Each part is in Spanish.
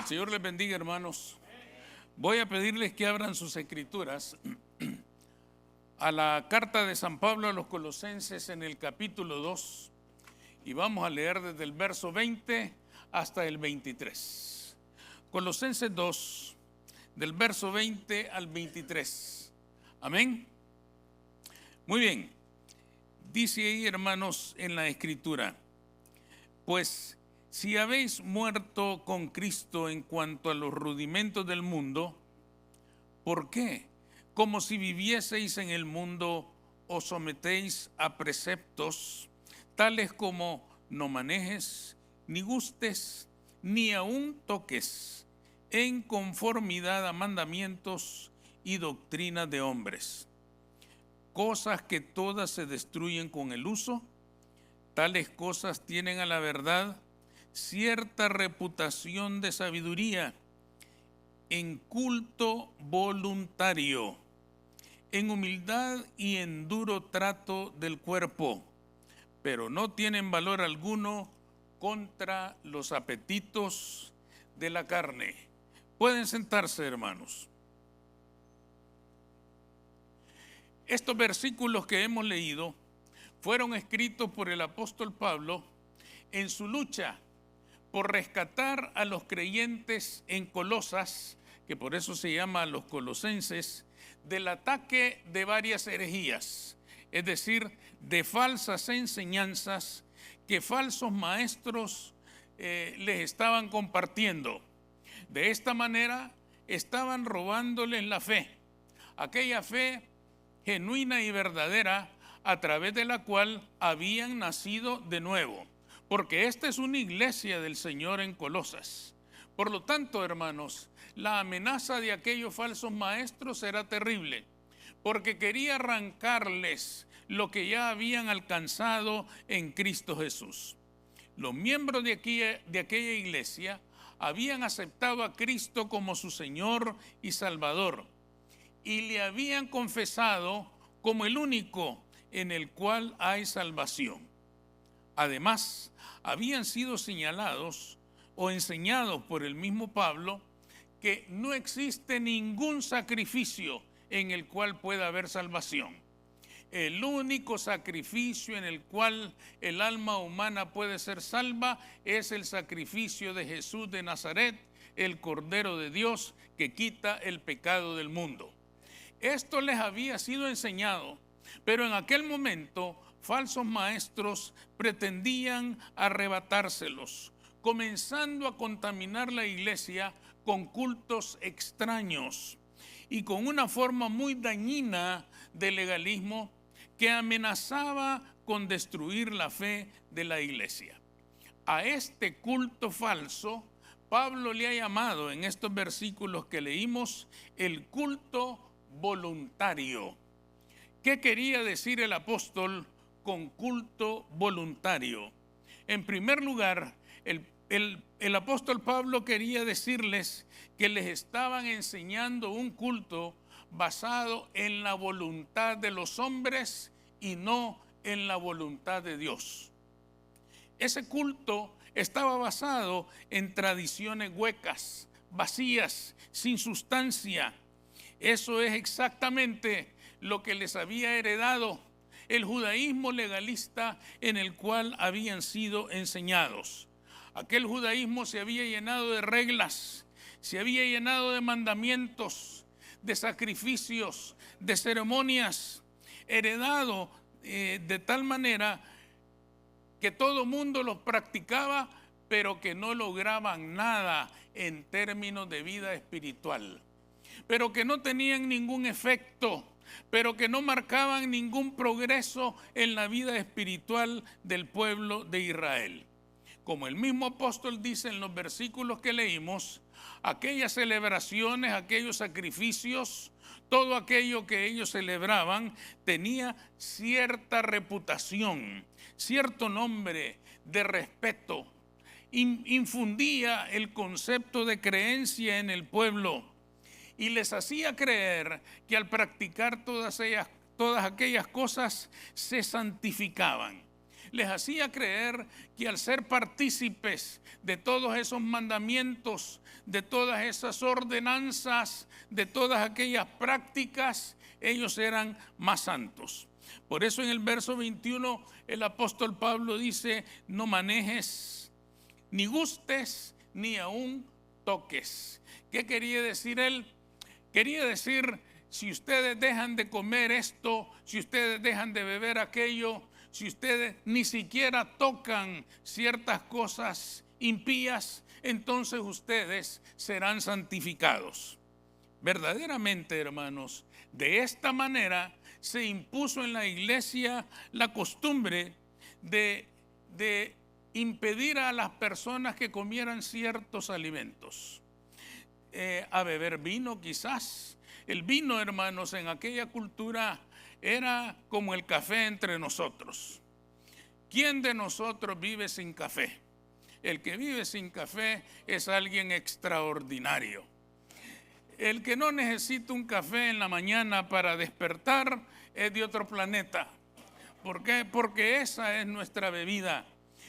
El Señor les bendiga, hermanos. Voy a pedirles que abran sus escrituras a la carta de San Pablo a los Colosenses en el capítulo 2 y vamos a leer desde el verso 20 hasta el 23. Colosenses 2, del verso 20 al 23. Amén. Muy bien. Dice ahí, hermanos, en la escritura: pues si habéis muerto con Cristo en cuanto a los rudimentos del mundo, ¿por qué? Como si vivieseis en el mundo, os sometéis a preceptos tales como no manejes, ni gustes, ni aun toques, en conformidad a mandamientos y doctrinas de hombres, cosas que todas se destruyen con el uso. Tales cosas tienen a la verdad cierta reputación de sabiduría, en culto voluntario, en humildad y en duro trato del cuerpo, pero no tienen valor alguno contra los apetitos de la carne. Pueden sentarse, hermanos. Estos versículos que hemos leído fueron escritos por el apóstol Pablo en su lucha por rescatar a los creyentes en Colosas, que por eso se llama a los colosenses, del ataque de varias herejías, es decir, de falsas enseñanzas que falsos maestros les estaban compartiendo. De esta manera estaban robándoles la fe, aquella fe genuina y verdadera a través de la cual habían nacido de nuevo, porque esta es una iglesia del Señor en Colosas. Por lo tanto, hermanos, la amenaza de aquellos falsos maestros era terrible, porque quería arrancarles lo que ya habían alcanzado en Cristo Jesús. Los miembros de aquella iglesia habían aceptado a Cristo como su Señor y Salvador, y le habían confesado como el único en el cual hay salvación. Además, habían sido señalados o enseñados por el mismo Pablo que no existe ningún sacrificio en el cual pueda haber salvación. El único sacrificio en el cual el alma humana puede ser salva es el sacrificio de Jesús de Nazaret, el Cordero de Dios que quita el pecado del mundo. Esto les había sido enseñado, pero en aquel momento falsos maestros pretendían arrebatárselos, comenzando a contaminar la iglesia con cultos extraños y con una forma muy dañina de legalismo que amenazaba con destruir la fe de la iglesia. A este culto falso, Pablo le ha llamado en estos versículos que leímos el culto voluntario. ¿Qué quería decir el apóstol con culto voluntario? En primer lugar, el apóstol Pablo quería decirles que les estaban enseñando un culto basado en la voluntad de los hombres y no en la voluntad de Dios. Ese culto estaba basado en tradiciones huecas, vacías, sin sustancia. Eso es exactamente lo que les había heredado el judaísmo legalista en el cual habían sido enseñados. Aquel judaísmo se había llenado de reglas, se había llenado de mandamientos, de sacrificios, de ceremonias, heredado de tal manera que todo mundo los practicaba, pero que no lograban nada en términos de vida espiritual, pero que no tenían ningún efecto, pero que no marcaban ningún progreso en la vida espiritual del pueblo de Israel. Como el mismo apóstol dice en los versículos que leímos, aquellas celebraciones, aquellos sacrificios, todo aquello que ellos celebraban tenía cierta reputación, cierto nombre de respeto, infundía el concepto de creencia en el pueblo y les hacía creer que al practicar todas aquellas cosas se santificaban. les hacía creer que al ser partícipes de todos esos mandamientos, de todas esas ordenanzas, de todas aquellas prácticas, ellos eran más santos. Por eso en el verso 21 el apóstol Pablo dice: no manejes, ni gustes, ni aún toques. ¿Qué quería decir él? Quería decir: si ustedes dejan de comer esto, si ustedes dejan de beber aquello, si ustedes ni siquiera tocan ciertas cosas impías, entonces ustedes serán santificados. Verdaderamente, hermanos, de esta manera se impuso en la iglesia la costumbre de impedir a las personas que comieran ciertos alimentos. A beber vino quizás. El vino, hermanos, en aquella cultura era como el café entre nosotros. ¿Quién de nosotros vive sin café? El que vive sin café es alguien extraordinario. El que no necesita un café en la mañana para despertar es de otro planeta. ¿Por qué? Porque esa es nuestra bebida.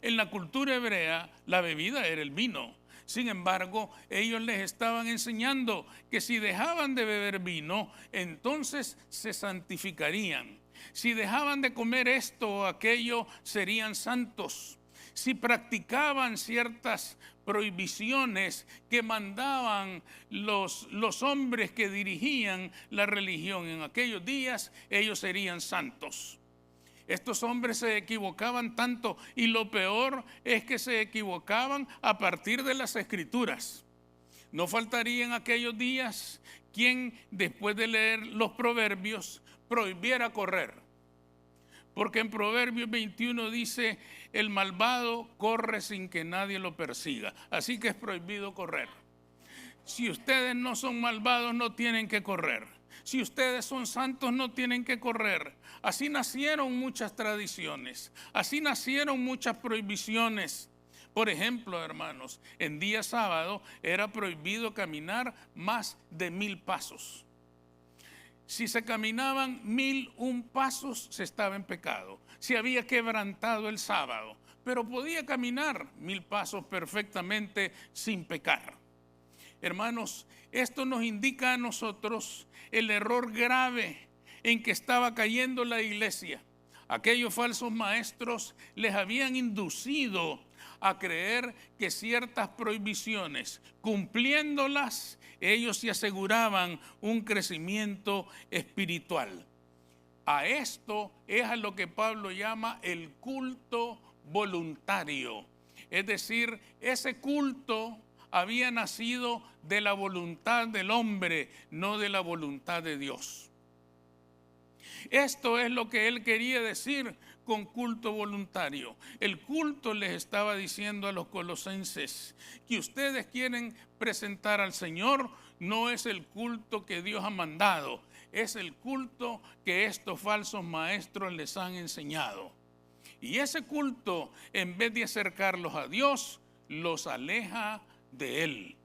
En la cultura hebrea, la bebida era el vino. Sin embargo, ellos les estaban enseñando que si dejaban de beber vino, entonces se santificarían. Si dejaban de comer esto o aquello, serían santos. Si practicaban ciertas prohibiciones que mandaban los hombres que dirigían la religión en aquellos días, ellos serían santos. Estos hombres se equivocaban tanto, y lo peor es que se equivocaban a partir de las Escrituras. No faltaría en aquellos días quien, después de leer los proverbios, prohibiera correr. Porque en Proverbios 21 dice: el malvado corre sin que nadie lo persiga. Así que es prohibido correr. Si ustedes no son malvados, no tienen que correr. Si ustedes son santos, no tienen que correr. Así nacieron muchas tradiciones, así nacieron muchas prohibiciones. Por ejemplo, hermanos, en día sábado era prohibido caminar más de 1000 pasos. Si se caminaban 1001 pasos, se estaba en pecado. Se había quebrantado el sábado, pero podía caminar 1000 pasos perfectamente sin pecar. Hermanos, esto nos indica a nosotros el error grave en que estaba cayendo la iglesia. Aquellos falsos maestros les habían inducido a creer que ciertas prohibiciones, cumpliéndolas, ellos se aseguraban un crecimiento espiritual. A esto es a lo que Pablo llama el culto voluntario. Es decir, ese culto había nacido de la voluntad del hombre, no de la voluntad de Dios. Esto es lo que él quería decir con culto voluntario. El culto, les estaba diciendo a los colosenses, que ustedes quieren presentar al Señor, no es el culto que Dios ha mandado, es el culto que estos falsos maestros les han enseñado. Y ese culto, en vez de acercarlos a Dios, los aleja de Él.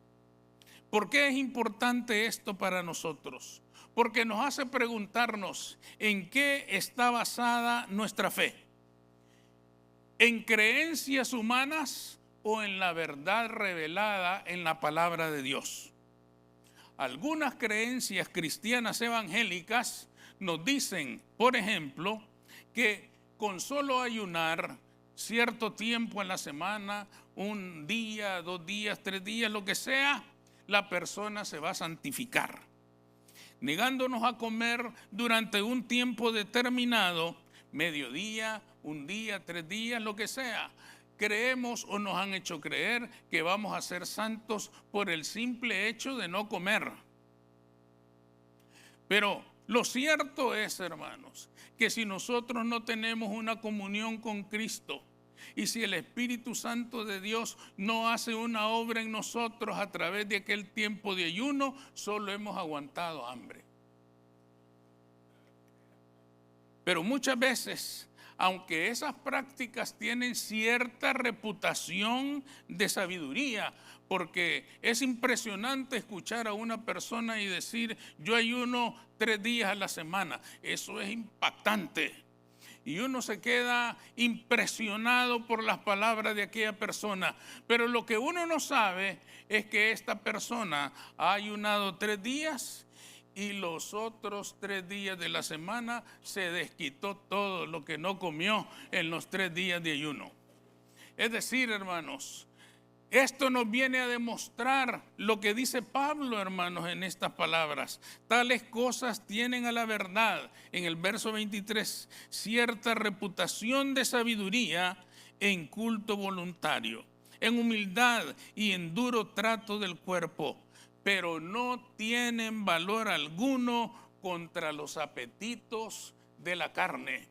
¿Por qué es importante esto para nosotros? Porque nos hace preguntarnos en qué está basada nuestra fe. ¿En creencias humanas o en la verdad revelada en la palabra de Dios? Algunas creencias cristianas evangélicas nos dicen, por ejemplo, que con solo ayunar cierto tiempo en la semana, 1 día, 2 días, 3 días, lo que sea, la persona se va a santificar. Negándonos a comer durante un tiempo determinado, mediodía, 1 día, 3 días, lo que sea, creemos o nos han hecho creer que vamos a ser santos por el simple hecho de no comer. Pero lo cierto es, hermanos, que si nosotros no tenemos una comunión con Cristo, y si el Espíritu Santo de Dios no hace una obra en nosotros a través de aquel tiempo de ayuno, solo hemos aguantado hambre. Pero muchas veces, aunque esas prácticas tienen cierta reputación de sabiduría, porque es impresionante escuchar a una persona y decir, yo ayuno 3 días a la semana, eso es impactante. Y uno se queda impresionado por las palabras de aquella persona. Pero lo que uno no sabe es que esta persona ha ayunado 3 días y los otros 3 días de la semana se desquitó todo lo que no comió en los 3 días de ayuno. Es decir, hermanos, esto nos viene a demostrar lo que dice Pablo, hermanos, en estas palabras. Tales cosas tienen a la verdad, en el verso 23, cierta reputación de sabiduría en culto voluntario, en humildad y en duro trato del cuerpo, pero no tienen valor alguno contra los apetitos de la carne.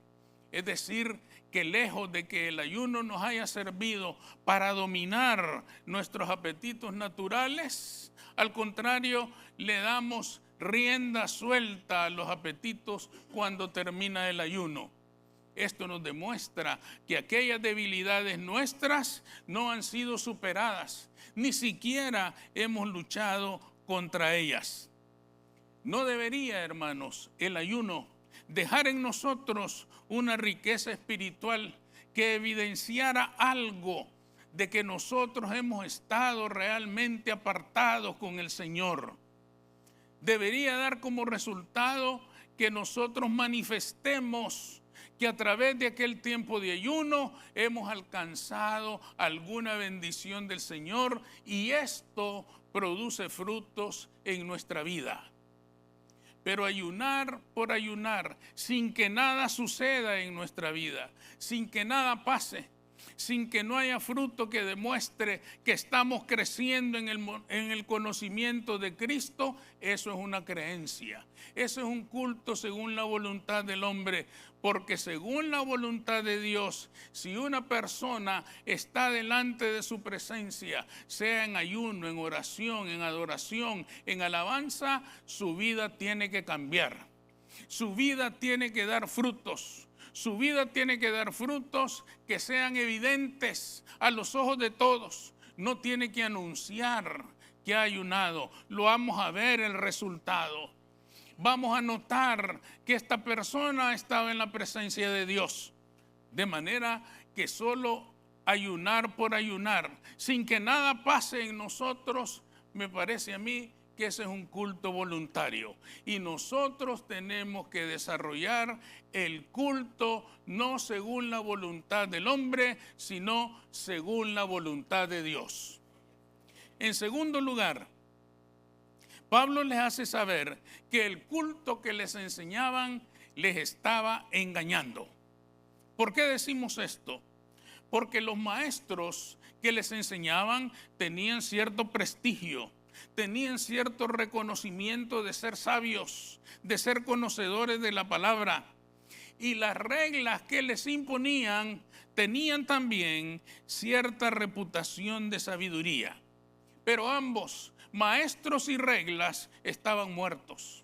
Es decir, que lejos de que el ayuno nos haya servido para dominar nuestros apetitos naturales, al contrario, le damos rienda suelta a los apetitos cuando termina el ayuno. Esto nos demuestra que aquellas debilidades nuestras no han sido superadas, ni siquiera hemos luchado contra ellas. No debería, hermanos, el ayuno dejar en nosotros una riqueza espiritual que evidenciara algo de que nosotros hemos estado realmente apartados con el Señor. Debería dar como resultado que nosotros manifestemos que a través de aquel tiempo de ayuno hemos alcanzado alguna bendición del Señor y esto produce frutos en nuestra vida. Pero ayunar por ayunar, sin que nada suceda en nuestra vida, sin que nada pase, sin que no haya fruto que demuestre que estamos creciendo en el conocimiento de Cristo, eso es una creencia. Eso es un culto según la voluntad del hombre, porque según la voluntad de Dios, si una persona está delante de su presencia, sea en ayuno, en oración, en adoración, en alabanza, su vida tiene que cambiar. Su vida tiene que dar frutos. Su vida tiene que dar frutos que sean evidentes a los ojos de todos. No tiene que anunciar que ha ayunado. Lo vamos a ver el resultado. Vamos a notar que esta persona estaba en la presencia de Dios. De manera que solo ayunar por ayunar, sin que nada pase en nosotros, me parece a mí que ese es un culto voluntario. Y nosotros tenemos que desarrollar el culto no según la voluntad del hombre, sino según la voluntad de Dios. En segundo lugar, Pablo les hace saber que el culto que les enseñaban les estaba engañando. ¿Por qué decimos esto? Porque los maestros que les enseñaban tenían cierto prestigio, tenían cierto reconocimiento de ser sabios, de ser conocedores de la palabra. Y las reglas que les imponían tenían también cierta reputación de sabiduría. Pero ambos, maestros y reglas, estaban muertos.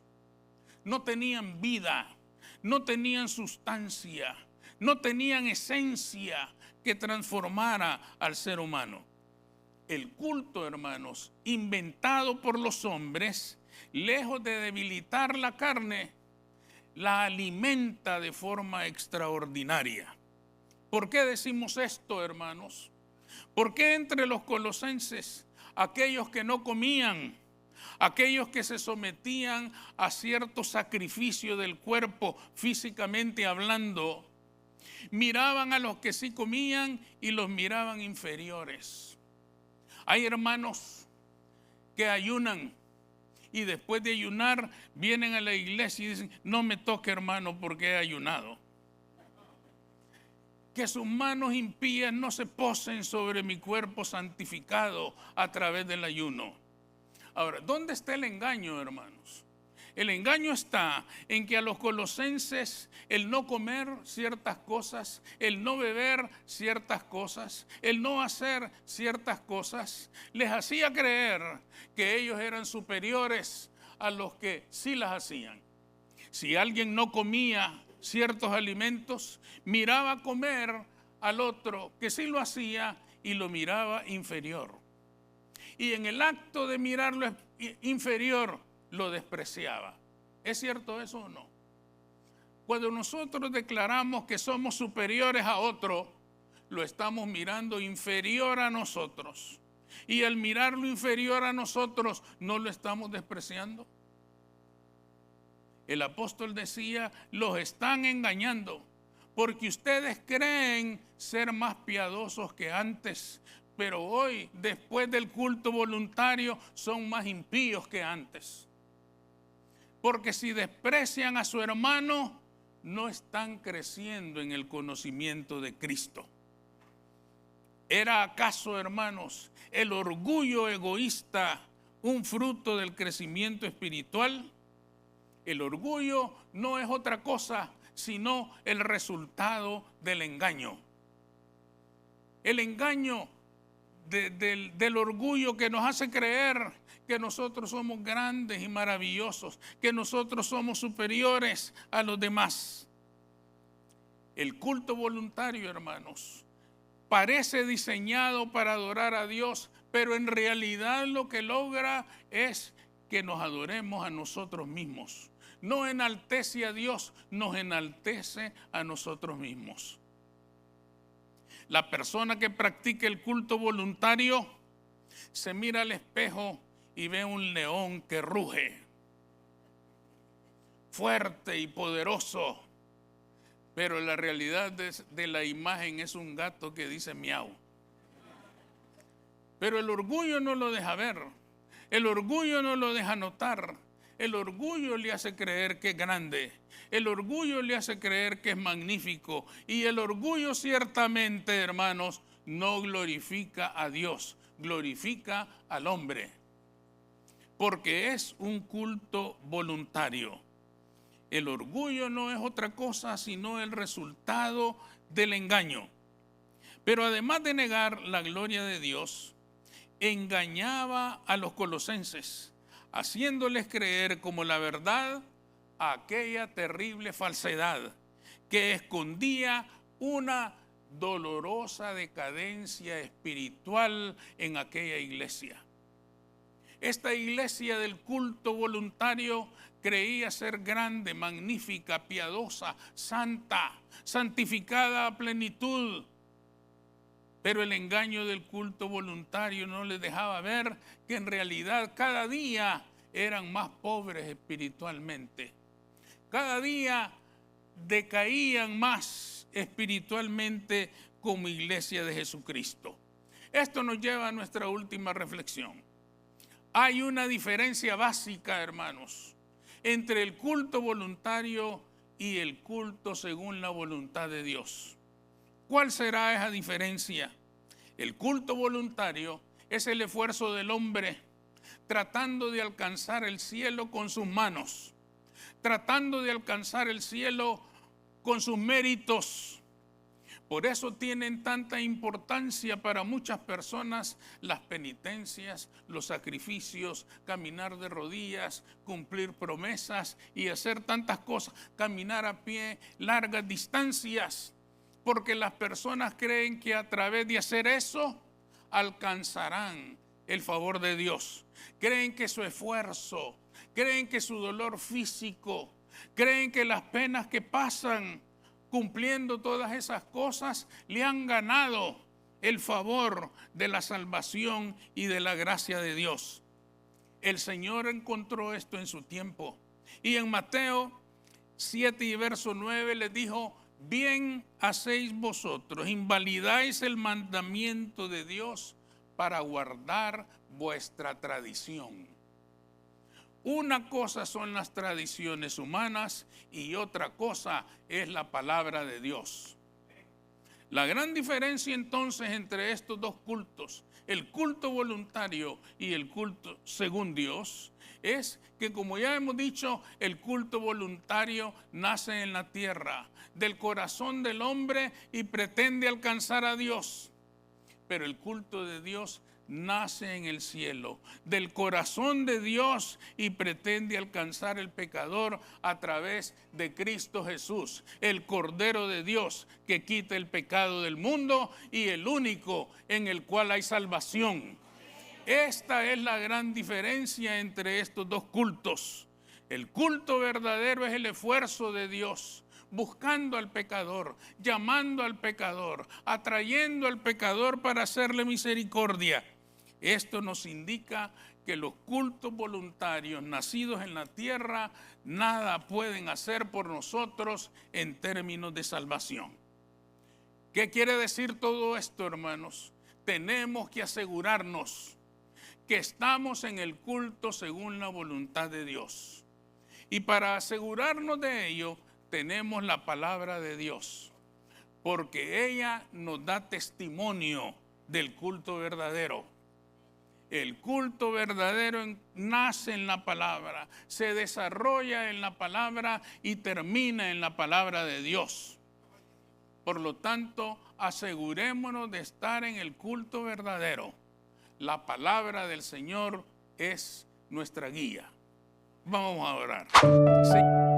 No tenían vida, no tenían sustancia, no tenían esencia que transformara al ser humano. El culto, hermanos, inventado por los hombres, lejos de debilitar la carne, la alimenta de forma extraordinaria. ¿Por qué decimos esto, hermanos? ¿Por qué entre los colosenses, aquellos que no comían, aquellos que se sometían a cierto sacrificio del cuerpo físicamente hablando, miraban a los que sí comían y los miraban inferiores? Hay hermanos que ayunan y después de ayunar vienen a la iglesia y dicen: no me toque, hermano, porque he ayunado. Que sus manos impías no se posen sobre mi cuerpo santificado a través del ayuno. Ahora, ¿dónde está el engaño, hermanos? El engaño está en que a los colosenses el no comer ciertas cosas, el no beber ciertas cosas, el no hacer ciertas cosas, les hacía creer que ellos eran superiores a los que sí las hacían. Si alguien no comía ciertos alimentos, miraba comer al otro que sí lo hacía y lo miraba inferior. Y en el acto de mirarlo inferior, lo despreciaba. ¿Es cierto eso o no? Cuando nosotros declaramos que somos superiores a otro, lo estamos mirando inferior a nosotros. Y al mirarlo inferior a nosotros, no lo estamos despreciando. El apóstol decía, los están engañando, porque ustedes creen ser más piadosos que antes, pero hoy, después del culto voluntario, son más impíos que antes. Porque si desprecian a su hermano, no están creciendo en el conocimiento de Cristo. ¿Era acaso, hermanos, el orgullo egoísta un fruto del crecimiento espiritual? El orgullo no es otra cosa sino el resultado del engaño. El engaño del orgullo que nos hace creer que nosotros somos grandes y maravillosos, que nosotros somos superiores a los demás. El culto voluntario, hermanos, parece diseñado para adorar a Dios, pero en realidad lo que logra es que nos adoremos a nosotros mismos. No enaltece a Dios, nos enaltece a nosotros mismos. La persona que practica el culto voluntario se mira al espejo y ve un león que ruge, fuerte y poderoso, pero la realidad de la imagen es un gato que dice miau. Pero el orgullo no lo deja ver, el orgullo no lo deja notar, el orgullo le hace creer que es grande, el orgullo le hace creer que es magnífico, y el orgullo ciertamente, hermanos, no glorifica a Dios, glorifica al hombre, porque es un culto voluntario. El orgullo no es otra cosa sino el resultado del engaño. Pero además de negar la gloria de Dios, engañaba a los colosenses, haciéndoles creer como la verdad aquella terrible falsedad que escondía una dolorosa decadencia espiritual en aquella iglesia. Esta iglesia del culto voluntario creía ser grande, magnífica, piadosa, santa, santificada a plenitud. Pero el engaño del culto voluntario no les dejaba ver que en realidad cada día eran más pobres espiritualmente. Cada día decaían más espiritualmente como iglesia de Jesucristo. Esto nos lleva a nuestra última reflexión. Hay una diferencia básica, hermanos, entre el culto voluntario y el culto según la voluntad de Dios. ¿Cuál será esa diferencia? El culto voluntario es el esfuerzo del hombre tratando de alcanzar el cielo con sus manos, tratando de alcanzar el cielo con sus méritos. Por eso tienen tanta importancia para muchas personas las penitencias, los sacrificios, caminar de rodillas, cumplir promesas y hacer tantas cosas, caminar a pie largas distancias, porque las personas creen que a través de hacer eso alcanzarán el favor de Dios. Creen que su esfuerzo, creen que su dolor físico, creen que las penas que pasan cumpliendo todas esas cosas le han ganado el favor de la salvación y de la gracia de Dios. El Señor encontró esto en su tiempo. Y en Mateo 7 y verso 9 les dijo: bien hacéis vosotros, invalidáis el mandamiento de Dios para guardar vuestra tradición. Una cosa son las tradiciones humanas y otra cosa es la palabra de Dios. La gran diferencia entonces entre estos dos cultos, el culto voluntario y el culto según Dios, es que, como ya hemos dicho, el culto voluntario nace en la tierra, del corazón del hombre, y pretende alcanzar a Dios. Pero el culto de Dios nace en el cielo, del corazón de Dios, y pretende alcanzar el pecador a través de Cristo Jesús, el Cordero de Dios que quita el pecado del mundo y el único en el cual hay salvación. Esta es la gran diferencia entre estos dos cultos. El culto verdadero es el esfuerzo de Dios buscando al pecador, llamando al pecador, atrayendo al pecador para hacerle misericordia. Esto nos indica que los cultos voluntarios nacidos en la tierra nada pueden hacer por nosotros en términos de salvación. ¿Qué quiere decir todo esto, hermanos? Tenemos que asegurarnos que estamos en el culto según la voluntad de Dios. Y para asegurarnos de ello, tenemos la palabra de Dios, porque ella nos da testimonio del culto verdadero. El culto verdadero nace en la palabra, se desarrolla en la palabra y termina en la palabra de Dios. Por lo tanto, asegurémonos de estar en el culto verdadero. La palabra del Señor es nuestra guía. Vamos a orar. Sí.